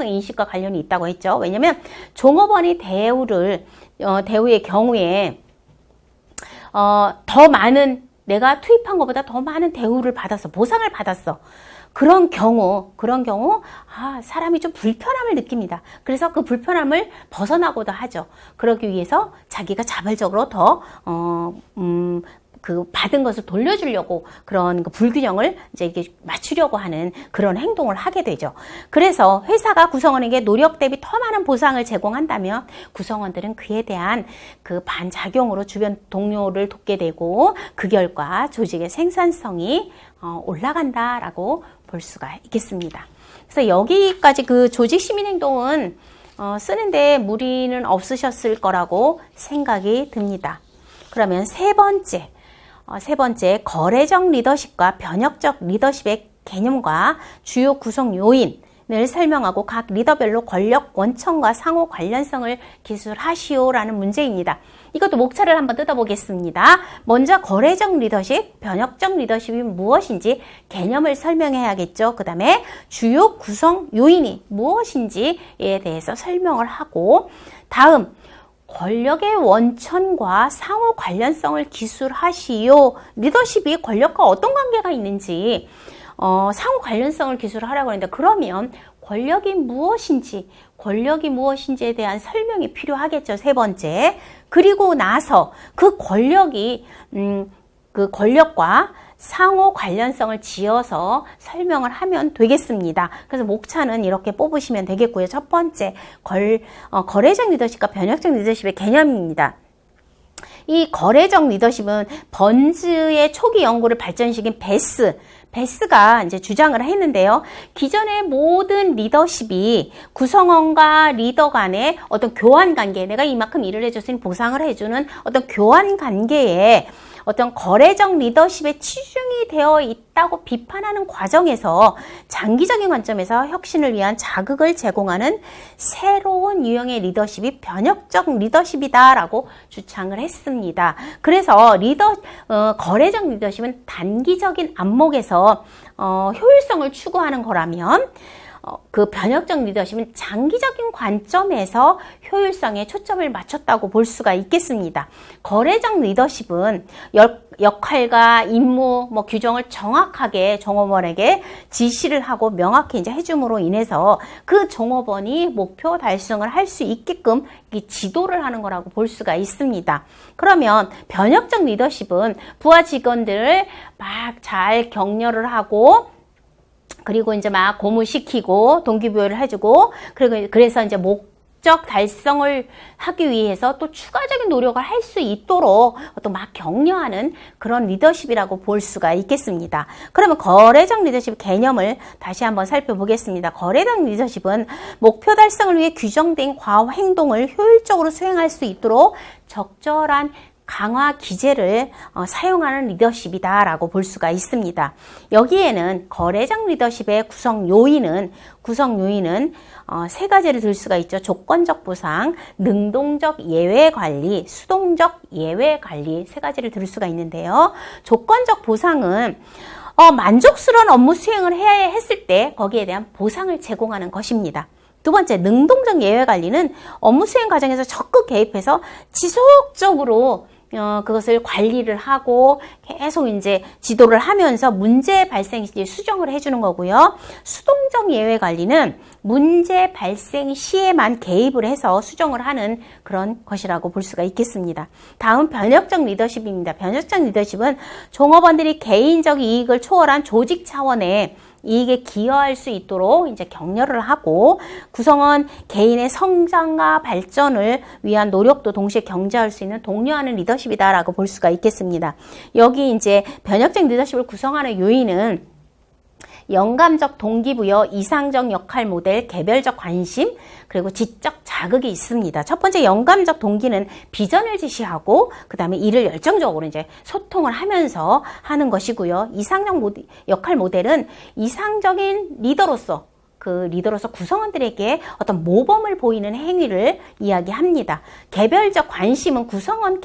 인식과 관련이 있다고 했죠. 왜냐면 종업원이 대우의 경우에 더 많은, 내가 투입한 것보다 더 많은 대우를 받았어, 보상을 받았어. 그런 경우, 사람이 좀 불편함을 느낍니다. 그래서 그 불편함을 벗어나고도 하죠. 그러기 위해서 자기가 자발적으로 더, 그 받은 것을 돌려주려고 그런 그 불균형을 이제 이게 맞추려고 하는 그런 행동을 하게 되죠. 그래서 회사가 구성원에게 노력 대비 더 많은 보상을 제공한다면 구성원들은 그에 대한 그 반작용으로 주변 동료를 돕게 되고, 그 결과 조직의 생산성이 올라간다라고 볼 수가 있겠습니다. 그래서 여기까지 그 조직 시민 행동은 쓰는데 무리는 없으셨을 거라고 생각이 듭니다. 그러면 세 번째, 거래적 리더십과 변혁적 리더십의 개념과 주요 구성 요인을 설명하고 각 리더별로 권력 원천과 상호 관련성을 기술하시오라는 문제입니다. 이것도 목차를 한번 뜯어보겠습니다. 먼저 거래적 리더십, 변혁적 리더십이 무엇인지 개념을 설명해야겠죠. 그 다음에 주요 구성 요인이 무엇인지에 대해서 설명을 하고, 다음 권력의 원천과 상호 관련성을 기술하시오. 리더십이 권력과 어떤 관계가 있는지 상호 관련성을 기술하라고 하는데, 그러면 권력이 무엇인지에 대한 설명이 필요하겠죠. 세 번째. 그리고 나서 그 권력과 상호 관련성을 지어서 설명을 하면 되겠습니다. 그래서 목차는 이렇게 뽑으시면 되겠고요. 첫 번째, 거래적 리더십과 변혁적 리더십의 개념입니다. 이 거래적 리더십은 번즈의 초기 연구를 발전시킨 베스가 이제 주장을 했는데요. 기존의 모든 리더십이 구성원과 리더 간의 어떤 교환 관계, 내가 이만큼 일을 해줬으니 보상을 해주는 어떤 교환 관계에 어떤 거래적 리더십에 치중이 되어 있다고 비판하는 과정에서 장기적인 관점에서 혁신을 위한 자극을 제공하는 새로운 유형의 리더십이 변혁적 리더십이다라고 주장을 했습니다. 그래서 거래적 리더십은 단기적인 안목에서 효율성을 추구하는 거라면 그 변혁적 리더십은 장기적인 관점에서 효율성에 초점을 맞췄다고 볼 수가 있겠습니다. 거래적 리더십은 역할과 임무, 규정을 정확하게 종업원에게 지시를 하고 명확히 이제 해줌으로 인해서 그 종업원이 목표 달성을 할 수 있게끔 지도를 하는 거라고 볼 수가 있습니다. 그러면 변혁적 리더십은 부하 직원들을 막 잘 격려를 하고 그리고 이제 막 고무시키고 동기부여를 해주고 그래서 이제 목적 달성을 하기 위해서 또 추가적인 노력을 할 수 있도록 또 막 격려하는 그런 리더십이라고 볼 수가 있겠습니다. 그러면 거래적 리더십 개념을 다시 한번 살펴보겠습니다. 거래적 리더십은 목표 달성을 위해 규정된 과업 행동을 효율적으로 수행할 수 있도록 적절한 강화 기제를 사용하는 리더십이다라고 볼 수가 있습니다. 여기에는 거래적 리더십의 구성 요인은 세 가지를 들 수가 있죠. 조건적 보상, 능동적 예외 관리, 수동적 예외 관리 세 가지를 들 수가 있는데요. 조건적 보상은 만족스러운 업무 수행을 해야 했을 때 거기에 대한 보상을 제공하는 것입니다. 두 번째, 능동적 예외 관리는 업무 수행 과정에서 적극 개입해서 지속적으로 그것을 관리를 하고 계속 이제 지도를 하면서 문제 발생 시 수정을 해주는 거고요. 수동적 예외 관리는 문제 발생 시에만 개입을 해서 수정을 하는 그런 것이라고 볼 수가 있겠습니다. 다음 변혁적 리더십입니다. 변혁적 리더십은 종업원들이 개인적 이익을 초월한 조직 차원의 이익에 기여할 수 있도록 이제 격려를 하고 구성원 개인의 성장과 발전을 위한 노력도 동시에 경제할 수 있는 독려하는 리더십이다라고 볼 수가 있겠습니다. 여기 이제 변혁적 리더십을 구성하는 요인은 영감적 동기부여, 이상적 역할 모델, 개별적 관심, 그리고 지적 자극이 있습니다. 첫 번째 영감적 동기는 비전을 제시하고 그 다음에 이를 열정적으로 이제 소통을 하면서 하는 것이고요. 이상적 역할 모델은 이상적인 리더로서 구성원들에게 어떤 모범을 보이는 행위를 이야기합니다. 개별적 관심은 구성원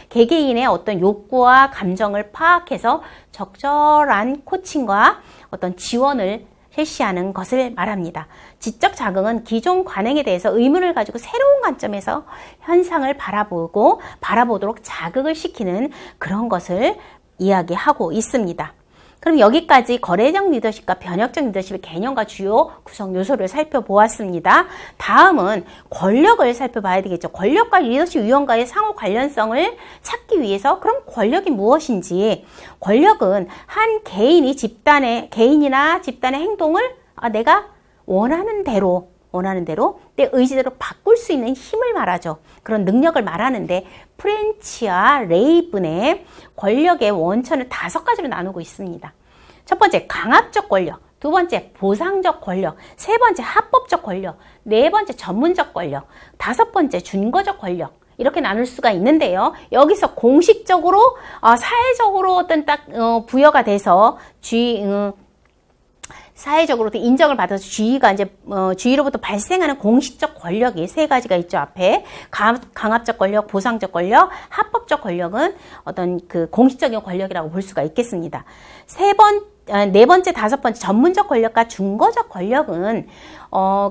개개인의 어떤 욕구와 감정을 파악해서 적절한 코칭과 어떤 지원을 실시하는 것을 말합니다. 지적 자극은 기존 관행에 대해서 의문을 가지고 새로운 관점에서 현상을 바라보도록 자극을 시키는 그런 것을 이야기하고 있습니다. 그럼 여기까지 거래적 리더십과 변혁적 리더십의 개념과 주요 구성 요소를 살펴보았습니다. 다음은 권력을 살펴봐야 되겠죠. 권력과 리더십 유형과의 상호 관련성을 찾기 위해서 그럼 권력이 무엇인지, 권력은 한 개인이나 집단의 행동을 내가 원하는 대로 내 의지대로 바꿀 수 있는 힘을 말하죠. 그런 능력을 말하는데 프렌치와 레이븐의 권력의 원천을 5가지로 나누고 있습니다. 첫 번째, 강압적 권력. 두 번째, 보상적 권력. 세 번째, 합법적 권력. 네 번째, 전문적 권력. 다섯 번째, 준거적 권력. 이렇게 나눌 수가 있는데요. 여기서 공식적으로, 사회적으로 어떤 부여가 돼서 사회적으로 인정을 받아서 주의로부터 발생하는 공식적 권력이 3가지가 있죠. 앞에 강압적 권력, 보상적 권력, 합법적 권력은 어떤 그 공식적인 권력이라고 볼 수가 있겠습니다. 네 번째, 다섯 번째 전문적 권력과 준거적 권력은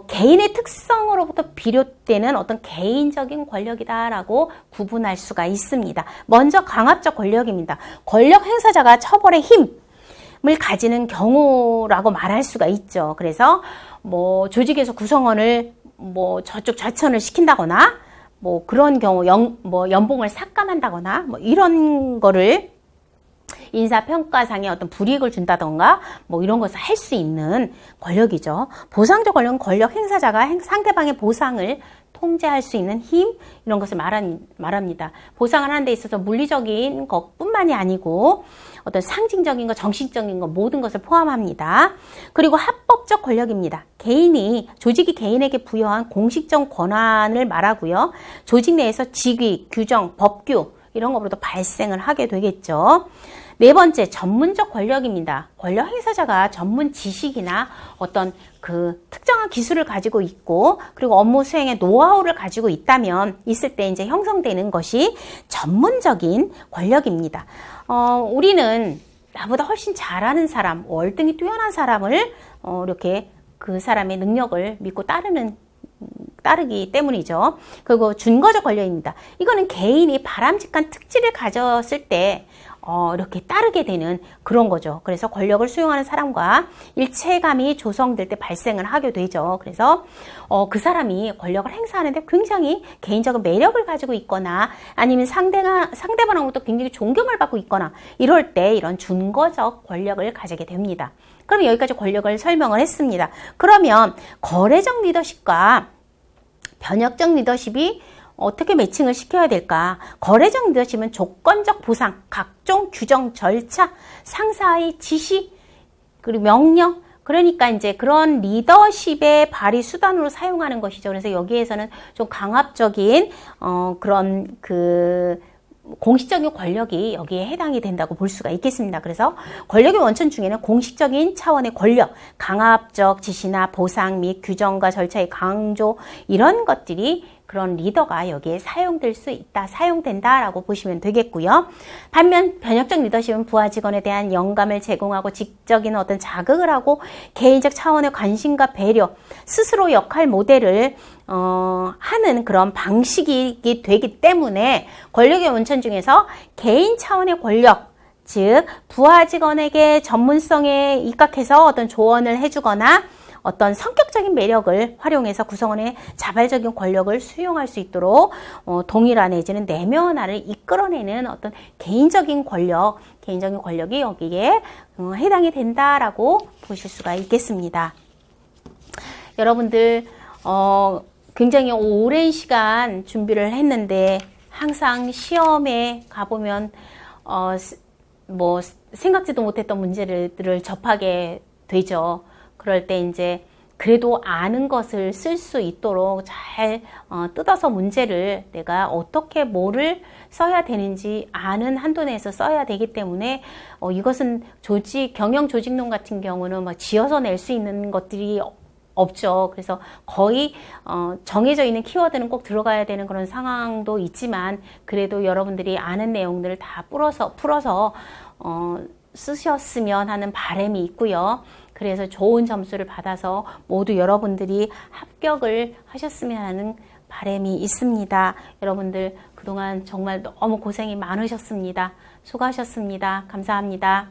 개인의 특성으로부터 비롯되는 어떤 개인적인 권력이다라고 구분할 수가 있습니다. 먼저 강압적 권력입니다. 권력 행사자가 처벌의 힘을 가지는 경우라고 말할 수가 있죠. 그래서 조직에서 구성원을 저쪽 좌천을 시킨다거나 그런 경우 연봉을 삭감한다거나 이런 거를 인사평가상에 어떤 불이익을 준다던가 이런 것을 할 수 있는 권력이죠. 보상적 권력은 권력 행사자가 상대방의 보상을 통제할 수 있는 힘, 이런 것을 말합니다. 보상을 하는 데 있어서 물리적인 것뿐만이 아니고 어떤 상징적인 것, 정신적인 것 모든 것을 포함합니다. 그리고 합법적 권력입니다. 조직이 개인에게 부여한 공식적 권한을 말하고요. 조직 내에서 직위, 규정, 법규, 이런 것으로도 발생을 하게 되겠죠. 네 번째, 전문적 권력입니다. 권력 행사자가 전문 지식이나 어떤 그 특정한 기술을 가지고 있고, 그리고 업무 수행의 노하우를 가지고 있을 때 이제 형성되는 것이 전문적인 권력입니다. 우리는 나보다 훨씬 잘하는 사람, 월등히 뛰어난 사람을 이렇게 그 사람의 능력을 믿고 따르기 때문이죠. 그리고 준거적 권력입니다. 이거는 개인이 바람직한 특질을 가졌을 때 이렇게 따르게 되는 그런 거죠. 그래서 권력을 수용하는 사람과 일체감이 조성될 때 발생을 하게 되죠. 그래서 그 사람이 권력을 행사하는데 굉장히 개인적인 매력을 가지고 있거나 아니면 상대방으로부터 굉장히 존경을 받고 있거나 이럴 때 이런 준거적 권력을 가지게 됩니다. 그럼 여기까지 권력을 설명을 했습니다. 그러면 거래적 리더십과 변혁적 리더십이 어떻게 매칭을 시켜야 될까? 거래적 리더십은 조건적 보상, 각종 규정, 절차, 상사의 지시, 그리고 명령, 그러니까 이제 그런 리더십의 발휘 수단으로 사용하는 것이죠. 그래서 여기에서는 좀 강압적인 그런 공식적인 권력이 여기에 해당이 된다고 볼 수가 있겠습니다. 그래서 권력의 원천 중에는 공식적인 차원의 권력, 강압적 지시나 보상 및 규정과 절차의 강조, 이런 것들이 그런 리더가 여기에 사용될 수 있다, 사용된다라고 보시면 되겠고요. 반면 변혁적 리더십은 부하 직원에 대한 영감을 제공하고 직접적인 어떤 자극을 하고 개인적 차원의 관심과 배려, 스스로 역할 모델을 하는 그런 방식이 되기 때문에 권력의 원천 중에서 개인 차원의 권력, 즉 부하 직원에게 전문성에 입각해서 어떤 조언을 해주거나 어떤 성격적인 매력을 활용해서 구성원의 자발적인 권력을 수용할 수 있도록 동일화 내지는 내면화를 이끌어내는 어떤 개인적인 권력이 여기에 해당이 된다라고 보실 수가 있겠습니다. 여러분들 굉장히 오랜 시간 준비를 했는데 항상 시험에 가보면 뭐 생각지도 못했던 문제들을 접하게 되죠. 그럴 때 이제 그래도 아는 것을 쓸 수 있도록 잘 뜯어서 문제를 내가 어떻게 뭐를 써야 되는지 아는 한도 내에서 써야 되기 때문에 이것은 경영 조직론 같은 경우는 막 지어서 낼 수 있는 것들이 없죠. 그래서 거의 정해져 있는 키워드는 꼭 들어가야 되는 그런 상황도 있지만 그래도 여러분들이 아는 내용들을 다 풀어서 쓰셨으면 하는 바람이 있고요. 그래서 좋은 점수를 받아서 모두 여러분들이 합격을 하셨으면 하는 바람이 있습니다. 여러분들 그동안 정말 너무 고생이 많으셨습니다. 수고하셨습니다. 감사합니다.